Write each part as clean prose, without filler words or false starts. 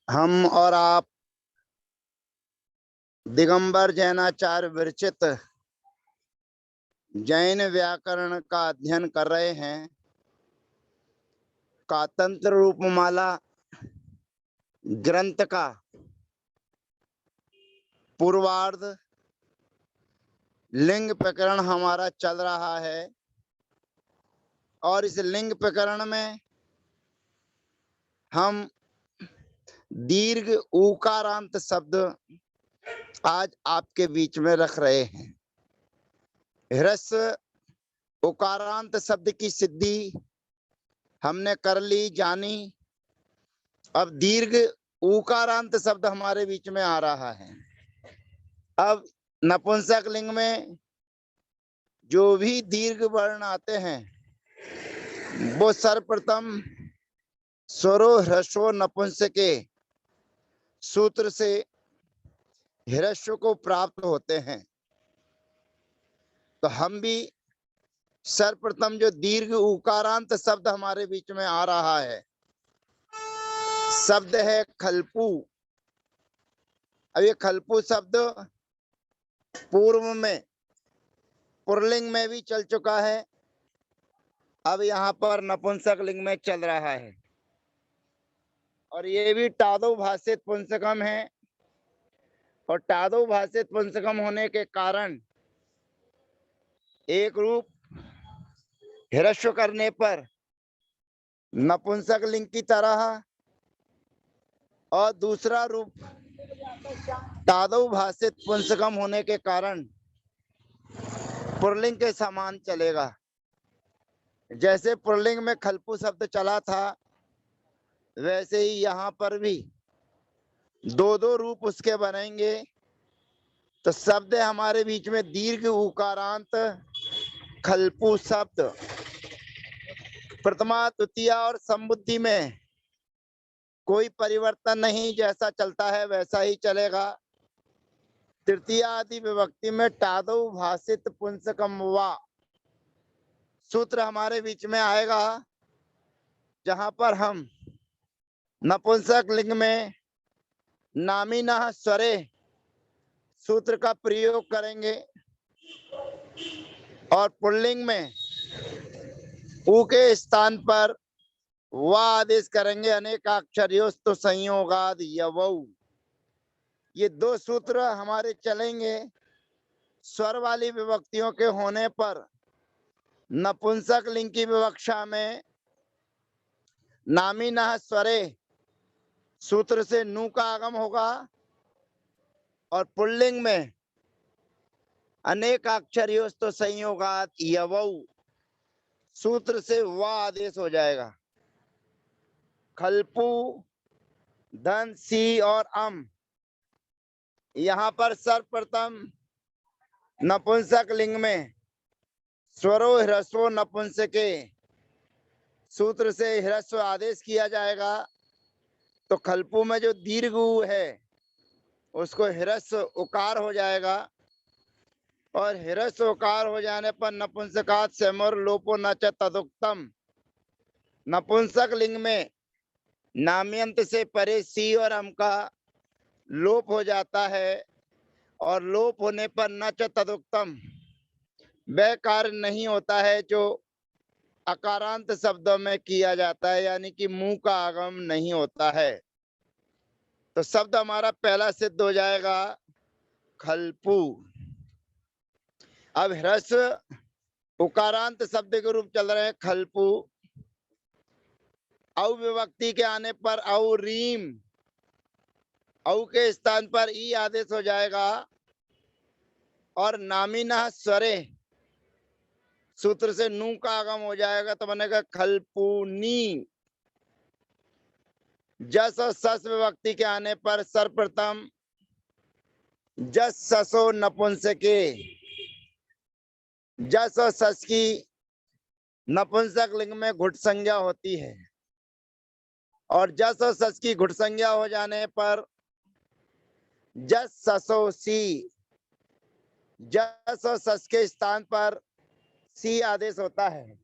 हम और आप दिगंबर जैनाचार्य विरचित जैन व्याकरण का अध्ययन कर रहे हैं। कातंत्र रूपमाला ग्रंथ का पूर्वार्ध लिंग प्रकरण हमारा चल रहा है और इस लिंग प्रकरण में हम दीर्घ उकारांत शब्द आज आपके बीच में रख रहे हैं। ह्रस्व उकारांत शब्द की सिद्धि हमने कर ली, जानी। अब दीर्घ उकारांत शब्द हमारे बीच में आ रहा है। अब नपुंसक लिंग में जो भी दीर्घ वर्ण आते हैं वो सर्वप्रथम स्वरो ह्रस्व नपुंसके सूत्र से ह्रस्व को प्राप्त होते हैं। तो हम भी सर्वप्रथम जो दीर्घ उकारांत शब्द हमारे बीच में आ रहा है शब्द है खलपू। अब ये खलपू शब्द पूर्व में पुल्लिंग में भी चल चुका है, अब यहाँ पर नपुंसक लिंग में चल रहा है और ये भी टादो भाषित पुंसकम है। और टादो भाषित पुंसकम होने के कारण एक रूप ह्रस्व करने पर नपुंसक लिंग की तरह और दूसरा रूप टादो भाषित पुंसकम होने के कारण पुल्लिंग के समान चलेगा। जैसे पुल्लिंग में खलपू शब्द चला था वैसे ही यहाँ पर भी दो दो रूप उसके बनेंगे। तो शब्द है हमारे बीच में दीर्घ उकारांत खलपू शब्द। प्रथमा द्वितीया और संबुद्धि में कोई परिवर्तन नहीं, जैसा चलता है वैसा ही चलेगा। तृतीया आदि विभक्ति में टादो भाषित पुंसकम वा सूत्र हमारे बीच में आएगा, जहां पर हम नपुंसक लिंग में नामिनः स्वरे सूत्र का प्रयोग करेंगे और पुल्लिंग में ऊ के स्थान पर वा आदेश करेंगे। अनेकाक्षरयोस्तु संयोगाद यवौ। ये दो सूत्र हमारे चलेंगे। स्वर वाली विभक्तियों के होने पर नपुंसक लिंग की विवक्षा में नामिनः स्वरे सूत्र से नु का आगम होगा और पुल्लिंग में अनेकाक्षरयोस्तु संयोगाद यवौ सूत्र से वा आदेश हो जाएगा। खलपू, धन, सी और अम यहाँ पर सर्वप्रथम नपुंसक लिंग में स्वरो ह्रस्व नपुंसके सूत्र से ह्रस्व आदेश किया जाएगा। तो खलपू में जो दीर्घ ऊ है उसको ह्रस्व उकार हो जाएगा और ह्रस्व उकार हो जाने पर नपुंसकात सेमोर लोपो न च तदुक्तम। नपुंसक लिंग में नाम्यंत से परे सी और अम का लोप हो जाता है और लोप होने पर न च तदुक्तम वह कार्य नहीं होता है जो अकारांत शब्दों में किया जाता है, यानी कि मुंह का आगम नहीं होता है। तो शब्द हमारा पहला सिद्ध हो जाएगा खलपू। अब ह्रस्व उकारांत शब्द के रूप चल रहे हैं खलपू। औ विभक्ति के आने पर औ रीम, औ के स्थान पर ई आदेश हो जाएगा और नामिनः स्वरे सूत्र से नू का आगम हो जाएगा तो बनेगा खलपूनी। जस और सस विभक्ति के आने पर सर्वप्रथम जस ससो नपुंसके, जस और सस की नपुंसक लिंग में घुट संज्ञा होती है और जस और सस की घुट संज्ञा हो जाने पर जस ससो सी, जस और सस के स्थान पर सी आदेश होता है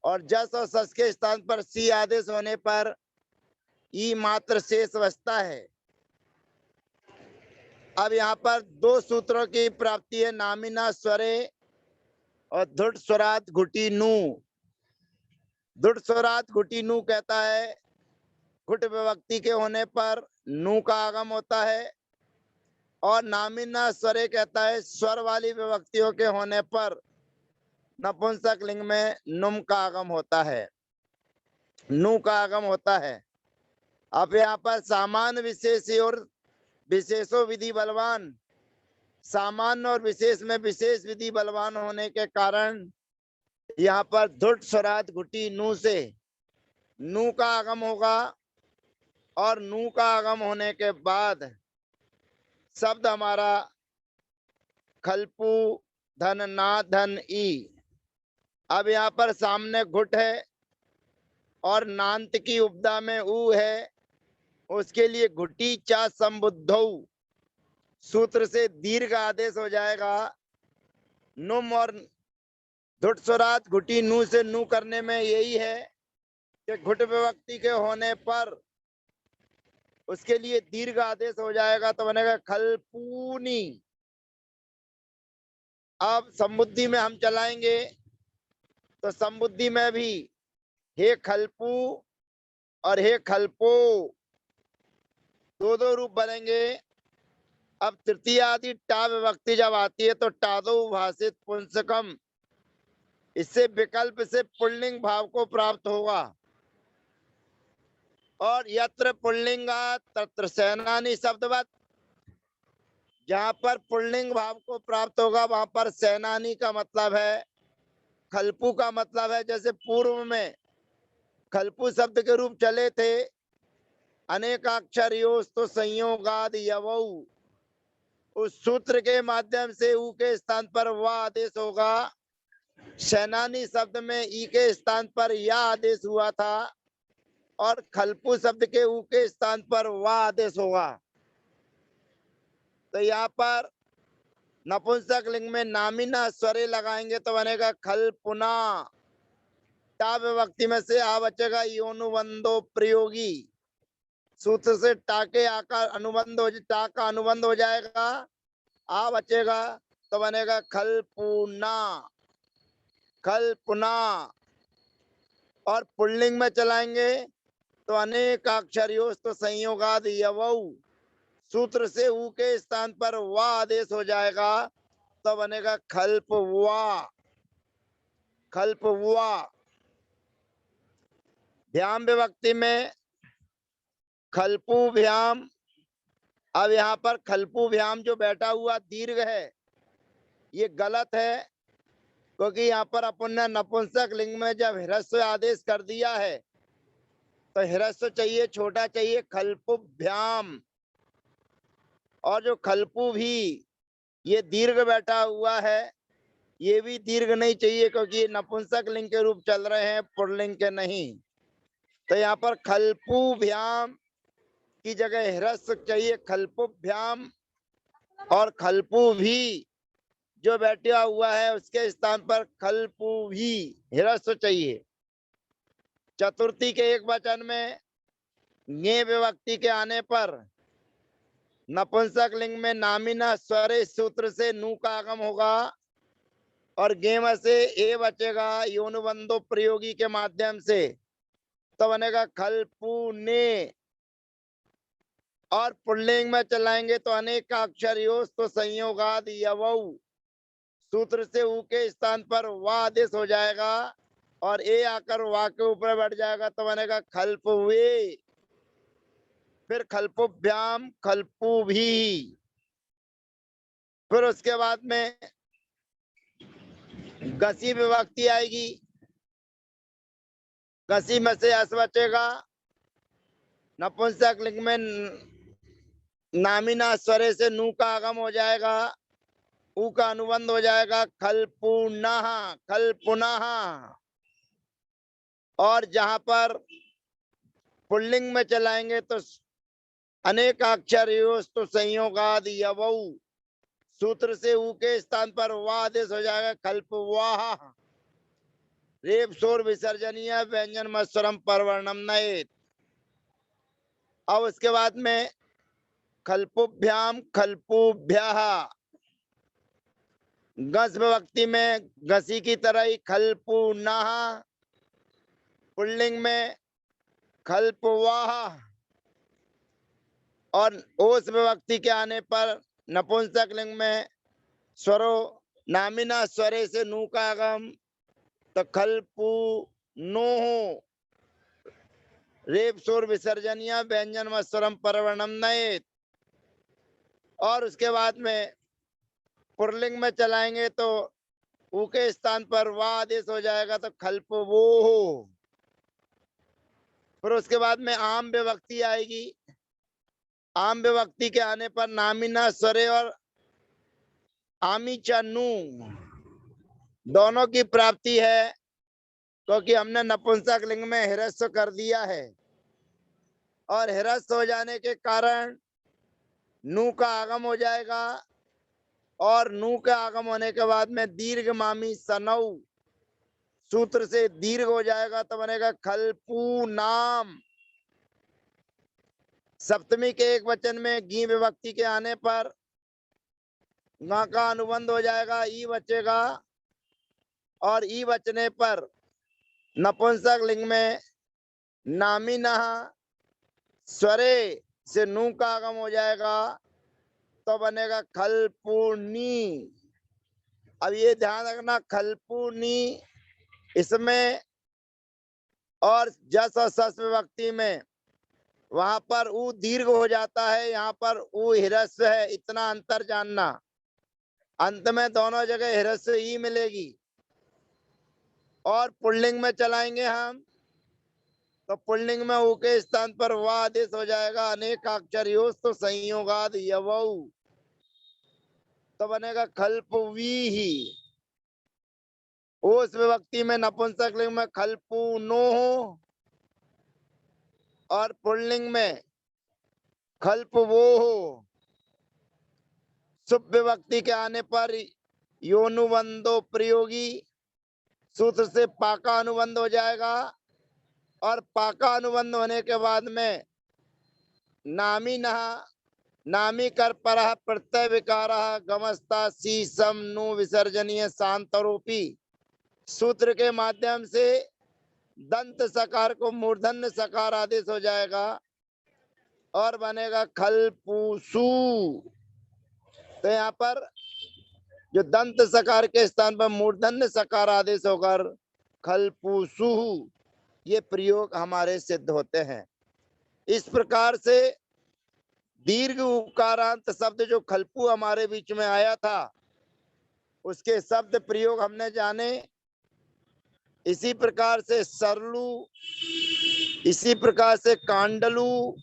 और जस और सस के स्थान पर सी आदेश होने पर ई मात्र शेष बचता है। अब यहाँ पर दो सूत्रों की प्राप्ति है, नामिना स्वरे और धुट स्वरात घुटी नू। धुट स्वरात घुटी नू कहता है घुट विभक्ति के होने पर नू का आगम होता है, और नामिना स्वरे कहता है स्वर वाली विभक्तियों के होने पर नपुंसक लिंग में नुम का आगम होता है, नू का आगम होता है। अब यहाँ पर सामान्य विशेष और विशेषो विधि बलवान, सामान्य और विशेष में विशेष विधि बलवान होने के कारण यहाँ पर धुट स्वरात घुटी नू से नू का आगम होगा, और नू का आगम होने के बाद शब्द हमारा खलपू धन ना धन ई। अब यहाँ पर सामने घुट है और नांत की उपदा में ऊ है, उसके लिए घुटी चा संबुद्धौ सूत्र से दीर्घ आदेश हो जाएगा। नुम और धुट स्वरात घुटी नू से नू करने में यही है कि घुट विभक्ति के होने पर उसके लिए दीर्घ आदेश हो जाएगा, तो बनेगा खलपूनी। अब समुद्धि में हम चलाएंगे तो समुद्धि में भी हे खलपू और हे खलपो दो दो रूप बनेंगे। अब तृतीय आदि टा विभक्ति जब आती है तो टादो भाषित पुंसकम, इससे विकल्प से पुल्लिंग भाव को प्राप्त होगा, और यत्र पुल्लिंगा तत्र सेनानी शब्दवत, जहां पर पुल्लिंग भाव को प्राप्त होगा वहां पर सेनानी का मतलब है, खलपू का मतलब है। जैसे पूर्व में खलपू शब्द के रूप चले थे अनेकाक्षर योस तो संयोगाद यवऊ, उस सूत्र के माध्यम से ऊ के स्थान पर वा आदेश होगा। सेनानी शब्द में ई के स्थान पर या आदेश हुआ था, और खलपू शब्द के ऊ के स्थान पर वा आदेश होगा। तो यहाँ पर नपुंसक लिंग में नामिना स्वरे लगाएंगे तो बनेगा खलपुना। टा विभक्ति में से आ बचेगा योनुबंधो प्रयोगी, सूत्र से टा के आकार अनुबंध हो, टा का अनुबंध हो जाएगा, आ बचेगा तो बनेगा खलपुना, खलपुना। और पुल्लिंग में चलाएंगे तो अनेक अक्षरियों तो संयोगाद यवऊ, सूत्र से ऊ के स्थान पर वा आदेश हो जाएगा, तो बनेगा खल्पवा, खल्पवा। भ्याम विभक्ति में खल्पू भ्याम। अब यहाँ पर खल्पू भ्याम जो बैठा हुआ दीर्घ है ये गलत है, क्योंकि यहाँ पर अपन ने नपुंसक लिंग में जब ह्रस्व आदेश कर दिया है तो ह्रस्व चाहिए, छोटा चाहिए, खल्पु भ्याम। और जो खल्पू भी ये दीर्घ बैठा हुआ है ये भी दीर्घ नहीं चाहिए, क्योंकि ये नपुंसक लिंग के रूप चल रहे हैं, पुल्लिंग के नहीं। तो यहाँ पर खल्पू भ्याम की जगह ह्रस्व चाहिए, खल्पु भ्याम। और खल्पू भी जो बैठा हुआ है उसके स्थान पर खल्पू भी ह्रस्व चाहिए। चतुर्थी के एक वचन में ङे विभक्ति के आने पर नपुंसक लिंग में नामिना स्वरे सूत्र से नू का आगम होगा, और गेम से ए बचेगा योनुबंधो प्रयोगी के माध्यम से, तो बनेगा खलपुने। और पुल्लिंग में चलाएंगे तो अनेक का अक्षर योस तो संयोगाद यवऊ, सूत्र से ऊ के स्थान पर वा आदेश हो जाएगा, और ए आकर वा के ऊपर बैठ जाएगा, तो बनेगा खल्पवे। फिर खल्पुभ्याम, खल्पू भी। फिर उसके बाद में गसी विभक्ति आएगी, गसी में से अस बचेगा, नपुंसक लिंग में नामिना स्वरे से नू का आगम हो जाएगा, ऊ का अनुबंध हो जाएगा, खलपुनः, खलपुनः। और जहां पर पुल्लिंग में चलाएंगे तो अनेक अक्षर तो संयोगाद यवऊ, सूत्र से ऊ के स्थान पर वा आदेश हो जाएगा, खल्पवाह। रेप शोर विसर्जनीय व्यंजन मत्सरम परवर्णम नयेत। अब उसके बाद में खल्पुभ्याम खल्पुभ्यः, गस विभक्ति में घसी की तरह ही खल्पुनः, पुल्लिंग में खल्पवाह, और ओस विभक्ति के आने पर नपुंसक लिंग में स्वरो नामिना स्वरे से नू का आगम, तो खल्पु नोह, रेप शोर विसर्जनिया व्यंजन व स्वरम परवर्णम नयेत। और उसके बाद में पुरलिंग में चलाएंगे तो ऊ के स्थान पर वा आदेश हो जाएगा, तो खल्प वो। फिर उसके बाद में आम विभक्ति आएगी। आम विभक्ति के आने पर नामिना स्वरे और आमी चन्नू दोनों की प्राप्ति है, क्योंकि हमने नपुंसक लिंग में हिरस्व कर दिया है, और हिरस्व हो जाने के कारण नू का आगम हो जाएगा, और नू का आगम होने के बाद में दीर्घ मामी सनऊ सूत्र से दीर्घ हो जाएगा, तो बनेगा खल्पू नाम। सप्तमी के एक वचन में गी विभक्ति के आने पर गा का अनुबंध हो जाएगा, ई बचेगा, और ई बचने पर नपुंसक लिंग में नामी नहा स्वरे से नू का आगम हो जाएगा, तो बनेगा खल्पुनी। अब ये ध्यान रखना, खल्पुनी इसमें और जस और सस विभक्ति में वहां पर ऊ दीर्घ हो जाता है, यहाँ पर ऊ हिरस्व है, इतना अंतर जानना। अंत में दोनों जगह हिरस्व ही मिलेगी। और पुल्लिंग में चलाएंगे हम, तो पुल्लिंग में ऊ के स्थान पर वा आदेश हो जाएगा, अनेक अक्षरियों तो संयोगाद यवऊ, तो बनेगा खल्पवी ही। उस विभक्ति में नपुंसक लिंग में खल्पू नो, और पुल्लिंग में खल्प वो हो। शुभ विभक्ति के आने पर योनुबंधो प्रयोगी सूत्र से पाका अनुबंध हो जाएगा, और पाका अनुबंध होने के बाद में नामी नहा नामी कर पर प्रत्यय विकार गमस्ता सी सम नु विसर्जनीय शांतरूपी सूत्र के माध्यम से दंत सकार को मूर्धन्य सकार आदेश हो जाएगा, और बनेगा खल्पूसु। तो यहाँ पर जो दंत सकार के स्थान पर मूर्धन्य सकार आदेश होकर खल्पूसु, ये प्रयोग हमारे सिद्ध होते हैं। इस प्रकार से दीर्घ उकारांत शब्द जो खल्पू हमारे बीच में आया था, उसके शब्द प्रयोग हमने जाने। इसी प्रकार से सरलू, इसी प्रकार से कांडलू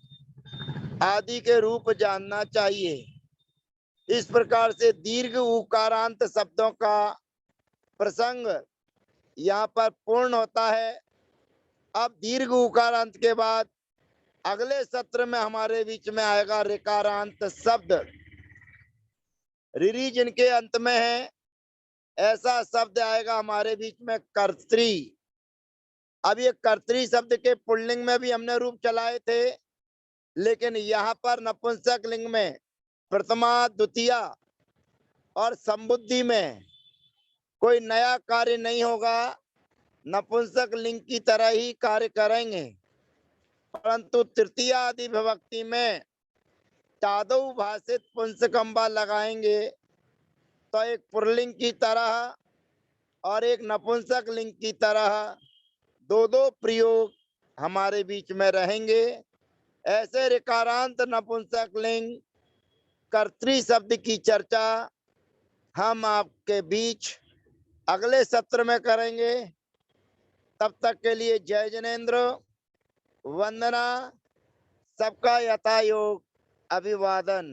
आदि के रूप जानना चाहिए। इस प्रकार से दीर्घ उकारांत शब्दों का प्रसंग यहाँ पर पूर्ण होता है। अब दीर्घ उकारांत के बाद अगले सत्र में हमारे बीच में आएगा ऋकारांत शब्द। रिरी जिनके अंत में है, ऐसा शब्द आएगा हमारे बीच में कर्त्री। अब ये कर्त्री शब्द के पुल्लिंग में भी हमने रूप चलाए थे, लेकिन यहाँ पर नपुंसक लिंग में प्रथमा द्वितीया और संबुद्धि में कोई नया कार्य नहीं होगा, नपुंसक लिंग की तरह ही कार्य करेंगे। परंतु तृतीया आदि विभक्ति में तादव भाषित पुंसकंबा लगाएंगे, तो एक पुरलिंग की तरह और एक नपुंसक लिंग की तरह दो दो प्रयोग हमारे बीच में रहेंगे। ऐसे ऋकारांत नपुंसक लिंग कर्तृ शब्द की चर्चा हम आपके बीच अगले सत्र में करेंगे। तब तक के लिए जय जनेन्द्र, वंदना, सबका यथायोग अभिवादन।